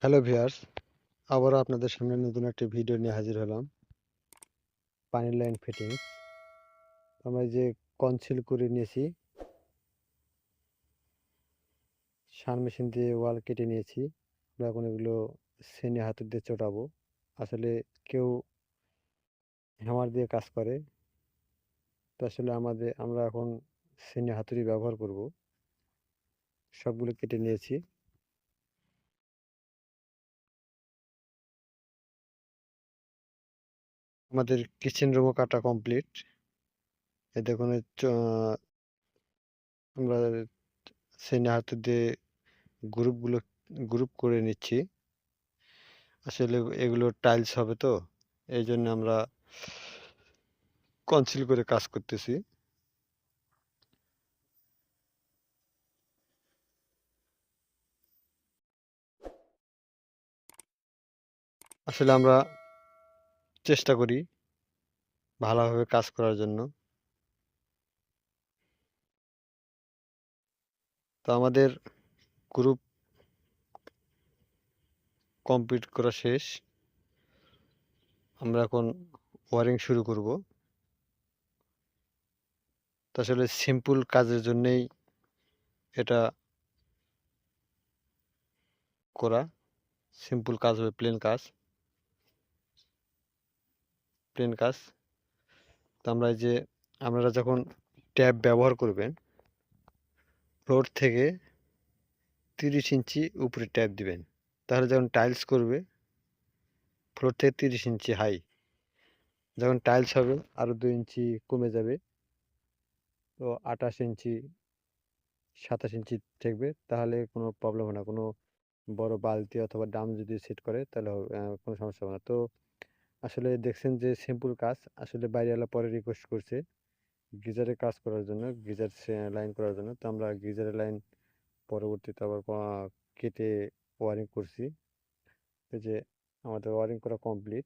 Hello viewers, আবারও আপনাদের সামনে নতুন একটি ভিডিও নিয়ে হাজির হলাম। পানির লাইন ফিটিংস। আমরা এই যে কনসিল করে নিয়েছি, সান মেশিন দিয়ে ওয়াল কেটে নিয়েছি। আমরা এখন এগুলো সেনে হাতুড়ি দিয়ে চটাবো। আসলে কেউ হ্যামার দিয়ে কাজ করে, তো আসলে আমরা এখন সেনে হাতুড়ি ব্যবহার করব। সবগুলো কেটে নিয়েছি। আমাদের কিচেন রুমও কাটা কমপ্লিট। এই দেখুন আমরা সেনে হাতুড়ি দিয়ে গ্রুপগুলো গ্রুপ করে নিচ্ছি। আসলে এগুলো টাইলস হবে তো, এই জন্য আমরা কনসিল করে কাজ করতেছি। আসলে আমরা চেষ্টা করি ভালোভাবে কাজ করার জন্য। তো আমাদের গ্রুপ কমপ্লিট করা শেষ। আমরা এখন ওয়ারিং শুরু করব। তো আসলে সিম্পল কাজের জন্যেই এটা করা। সিম্পল কাজ হবে, প্লেন কাজ। তো আমরা এই যে আপনারা যখন ট্যাপ ব্যবহার করবেন, ফ্লোর থেকে 30 ইঞ্চি উপরে ট্যাপ দিবেন। তাহলে যখন টাইলস করবে, ফ্লোর থেকে 30 ইঞ্চি হাই, যখন টাইলস হবে আরও 2 ইঞ্চি কমে যাবে। তো 28 ইঞ্চি 27 ইঞ্চি ঠেকবে, তাহলে কোনো প্রবলেম হবে না। কোনো বড় বালতি অথবা ড্রাম যদি সেট করে তাহলে কোনো সমস্যা হবে না। তো আসলে দেখছেন যে সিম্পল কাজ। আসলে বাড়িওয়ালা পরে রিকোয়েস্ট করছে গিজারের কাজ করার জন্য, গিজার লাইন করার জন্য। তো আমরা গিজারের লাইন পরবর্তীতে আবার কেটে ওয়ারিং করছি। এই যে আমাদের ওয়ারিং করা কমপ্লিট।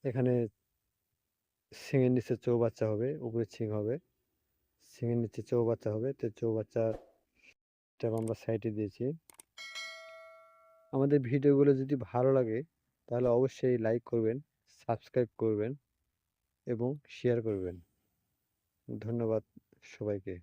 এখানে সিংয়ের নিচে চৌবাচ্চা হবে, উপরে ছিং হবে। সিংয়ের নিচে চৌবাচ্চা হবে, তো চৌবাচ্চার ট্যাপ আমরা সাইডে দিয়েছি। আমাদের ভিডিওগুলো যদি ভালো লাগে তাহলে অবশ্যই লাইক করবেন, সাবস্ক্রাইব করবেন এবং শেয়ার করবেন। ধন্যবাদ সবাইকে।